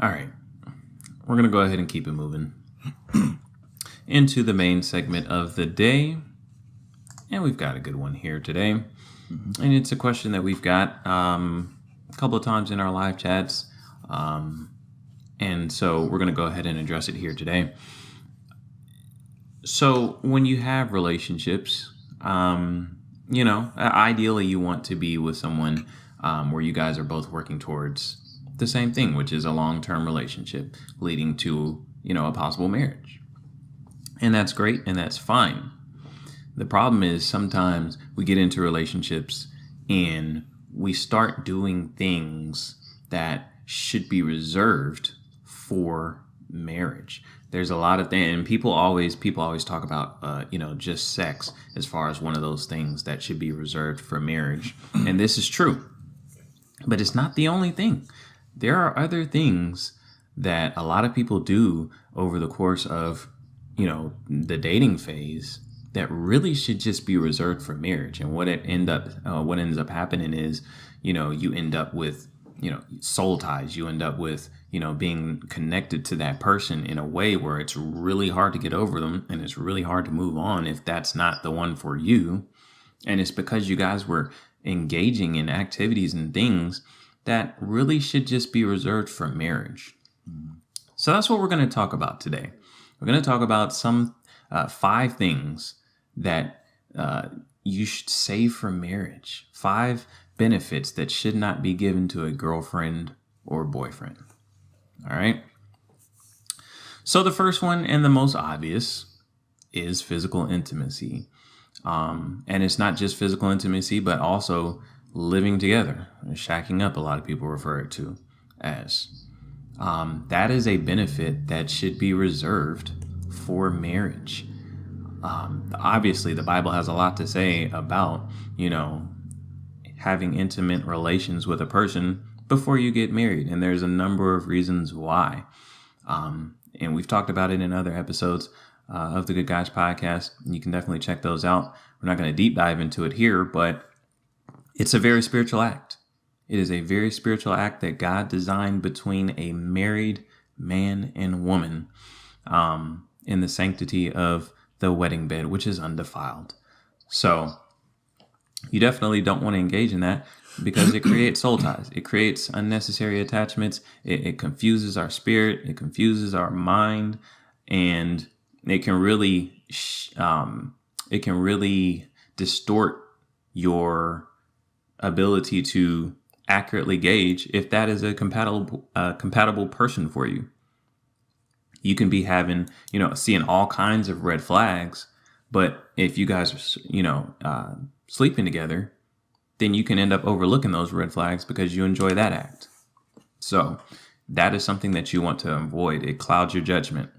All right. We're going to go ahead and keep it moving into the main segment of the day. And we've got a good one here today. And it's a question that we've got a couple of times in our live chats. And so we're going to go ahead and address it here today. So when you have relationships, ideally you want to be with someone where you guys are both working towards the same thing, which is a long-term relationship leading to, a possible marriage. And that's great and that's fine. The problem is sometimes we get into relationships and we start doing things that should be reserved for marriage. There's a lot of things, and people always talk about, just sex as far as one of those things that should be reserved for marriage. And this is true, but it's not the only thing. There are other things that a lot of people do over the course of, the dating phase that really should just be reserved for marriage. And what ends up happening is, you end up with, soul ties. You end up with, being connected to that person in a way where it's really hard to get over them and it's really hard to move on if that's not the one for you. And it's because you guys were engaging in activities and things that really should just be reserved for marriage. So that's what we're going to talk about today. We're going to talk about some 5 things that you should save for marriage. 5 benefits that should not be given to a girlfriend or boyfriend. All right. So the first one and the most obvious is physical intimacy. And it's not just physical intimacy, but also living together, shacking up, a lot of people refer it to as. That is a benefit that should be reserved for marriage. Obviously, the Bible has a lot to say about, having intimate relations with a person before you get married. And there's a number of reasons why. And we've talked about it in other episodes of the Good Guys podcast. You can definitely check those out. We're not going to deep dive into it here, but it's a very spiritual act. It is a very spiritual act that God designed between a married man and woman in the sanctity of the wedding bed, which is undefiled. So you definitely don't want to engage in that because it creates soul ties. It creates unnecessary attachments. It confuses our spirit. It confuses our mind, and it can really distort your ability to accurately gauge if that is a compatible person for you. You can be having, seeing all kinds of red flags, but if you guys are, sleeping together, then you can end up overlooking those red flags because you enjoy that act. So that is something that you want to avoid. It clouds your judgment.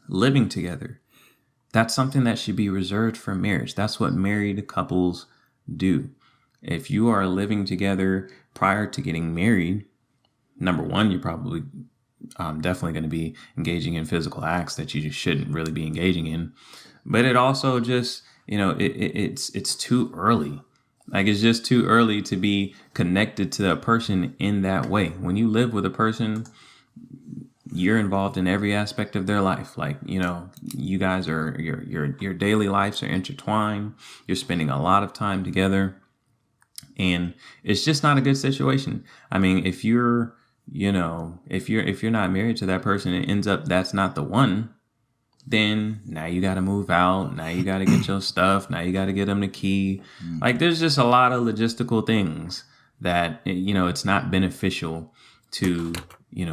Living together, that's something that should be reserved for marriage. That's what married couples do. If you are living together prior to getting married, number one, you're probably definitely going to be engaging in physical acts that you just shouldn't really be engaging in. But it also just, it's too early. Like, it's just too early to be connected to a person in that way. When you live with a person, you're involved in every aspect of their life. Like, you guys are, your daily lives are intertwined. You're spending a lot of time together. And it's just not a good situation. I mean, if you're not married to that person, it ends up that's not the one, then now you got to move out. Now you got to get your stuff. Now you got to get them the key. Like, there's just a lot of logistical things that, it's not beneficial to,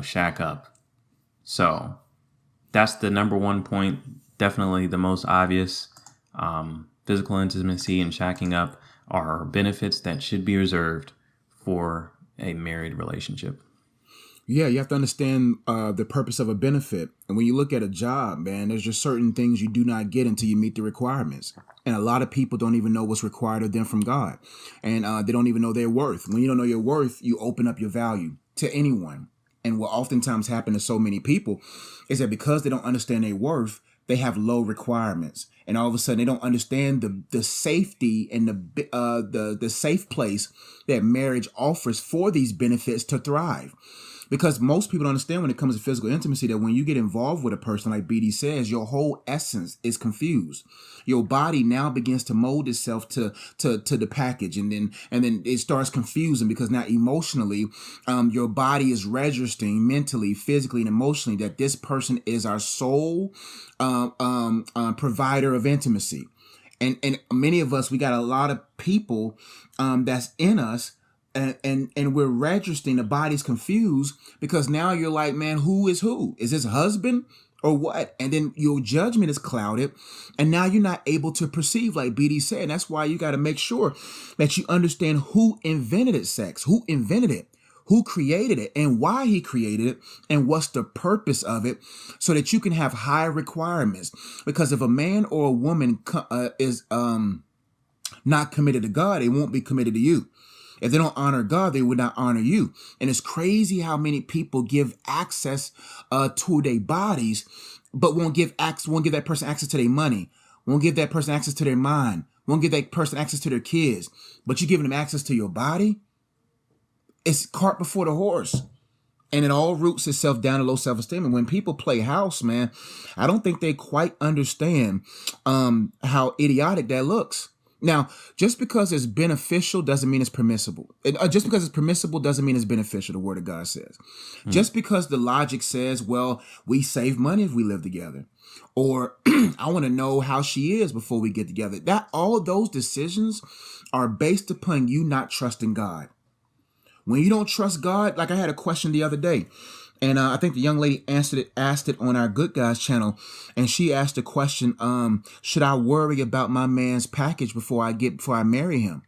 shack up. So that's the number one point. Definitely the most obvious. Physical intimacy and shacking up are benefits that should be reserved for a married relationship. Yeah, you have to understand the purpose of a benefit. And when you look at a job, man, there's just certain things you do not get until you meet the requirements. And a lot of people don't even know what's required of them from God. And they don't even know their worth. When you don't know your worth, you open up your value to anyone. And what oftentimes happens to so many people is that because they don't understand their worth, they have low requirements. And all of a sudden they don't understand the safety and the safe place that marriage offers for these benefits to thrive. Because most people don't understand when it comes to physical intimacy that when you get involved with a person, like BD says, your whole essence is confused. Your body now begins to mold itself to the package, and then it starts confusing because now emotionally, your body is registering mentally, physically, and emotionally that this person is our sole provider of intimacy. And many of us, we got a lot of people that's in us, and we're registering. The body's confused because now you're like, man, who is who? Is this husband or what? And then your judgment is clouded, and now you're not able to perceive, like BD said. And that's why you got to make sure that you understand who invented sex, who invented it, who created it, and why he created it, and what's the purpose of it, so that you can have high requirements. Because if a man or a woman is not committed to God, they won't be committed to you. If they don't honor God, they would not honor you. And it's crazy how many people give access to their bodies, but won't give that person access to their money, won't give that person access to their mind, won't give that person access to their kids, but you're giving them access to your body. It's cart before the horse. And it all roots itself down to low self-esteem. And when people play house, man, I don't think they quite understand how idiotic that looks. Now, just because it's beneficial doesn't mean it's permissible. Just because it's permissible doesn't mean it's beneficial, the Word of God says. Just because the logic says, well, we save money if we live together. Or I want to know how she is before we get together. That all of those decisions are based upon you not trusting God. When you don't trust God, like I had a question the other day, and I think the young lady asked it on our Good Guys channel, and she asked the question, should I worry about my man's package before I marry him?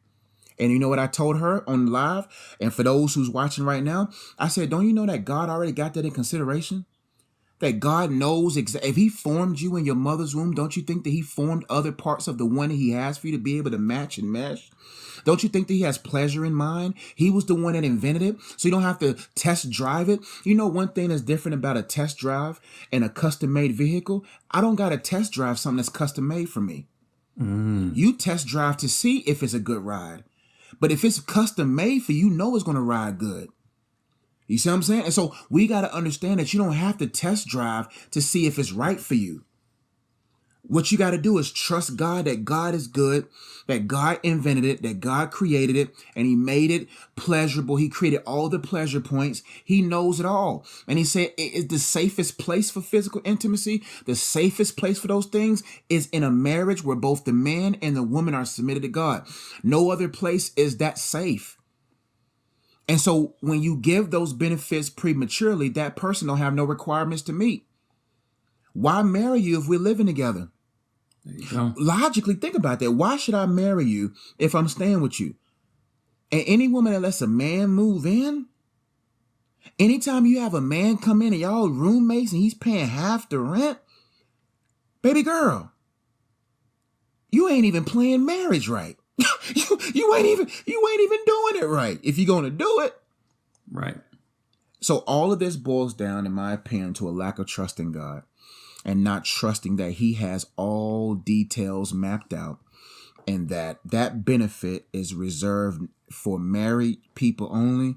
And you know what I told her on live? And for those who's watching right now, I said, don't you know that God already got that in consideration? That God knows if he formed you in your mother's womb, don't you think that he formed other parts of the one that he has for you to be able to match and mesh? Don't you think that he has pleasure in mind? He was the one that invented it, so you don't have to test drive it. You know, one thing that's different about a test drive and a custom-made vehicle, I don't got to test drive something that's custom-made for me. You test drive to see if it's a good ride. But if it's custom-made for you, know it's going to ride good. You see what I'm saying? And so we got to understand that you don't have to test drive to see if it's right for you. What you got to do is trust God, that God is good, that God invented it, that God created it, and he made it pleasurable. He created all the pleasure points. He knows it all. And he said it is the safest place for physical intimacy. The safest place for those things is in a marriage where both the man and the woman are submitted to God. No other place is that safe. And so when you give those benefits prematurely, that person don't have no requirements to meet. Why marry you if we're living together? There you go. Logically, think about that. Why should I marry you if I'm staying with you? And any woman that lets a man move in, anytime you have a man come in and y'all roommates and he's paying half the rent, baby girl, you ain't even playing marriage right. you ain't even doing it right if you're gonna do it. Right. So all of this boils down, in my opinion, to a lack of trust in God and not trusting that he has all details mapped out, and that benefit is reserved for married people only,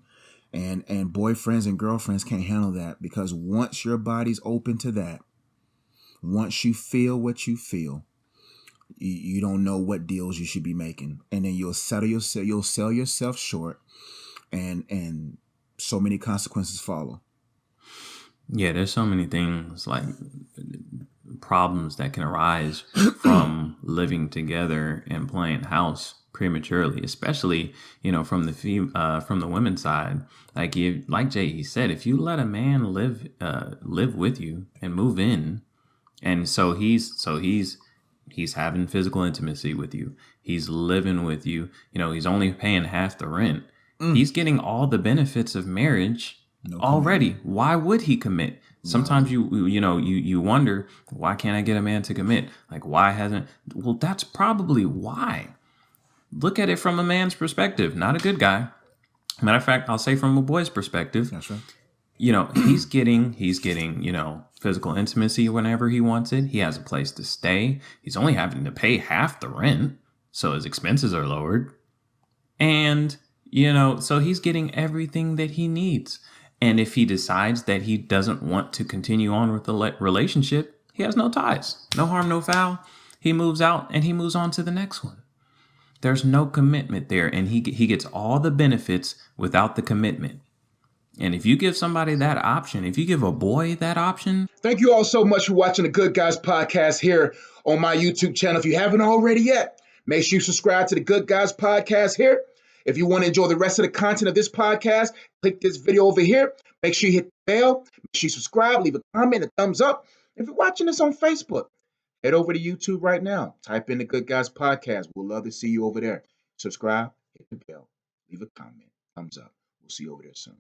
and boyfriends and girlfriends can't handle that, because once your body's open to that, once you feel what you feel, you don't know what deals you should be making, and then you'll sell yourself short, and so many consequences follow. Yeah, there's so many things, like problems that can arise from living together and playing house prematurely, especially, from the women's side. Like Jay, he said, if you let a man live with you and move in, and so he's having physical intimacy with you, he's living with you, he's only paying half the rent. He's getting all the benefits of marriage already. Why would he commit? Sometimes you wonder, why can't I get a man to commit? Like, why hasn't? Well, that's probably why. Look at it from a man's perspective, not a good guy. Matter of fact, I'll say from a boy's perspective. That's right. He's getting, physical intimacy whenever he wants it. He has a place to stay. He's only having to pay half the rent, so his expenses are lowered. And, so he's getting everything that he needs. And if he decides that he doesn't want to continue on with the relationship, he has no ties. No harm, no foul. He moves out and he moves on to the next one. There's no commitment there, and he gets all the benefits without the commitment. And if you give somebody that option, if you give a boy that option. Thank you all so much for watching the Good Guys Podcast here on my YouTube channel. If you haven't already yet, make sure you subscribe to the Good Guys Podcast here. If you want to enjoy the rest of the content of this podcast, click this video over here. Make sure you hit the bell. Make sure you subscribe, leave a comment, a thumbs up. If you're watching this on Facebook, head over to YouTube right now. Type in the Good Guys Podcast. We'll love to see you over there. Subscribe, hit the bell, leave a comment, thumbs up. We'll see you over there soon.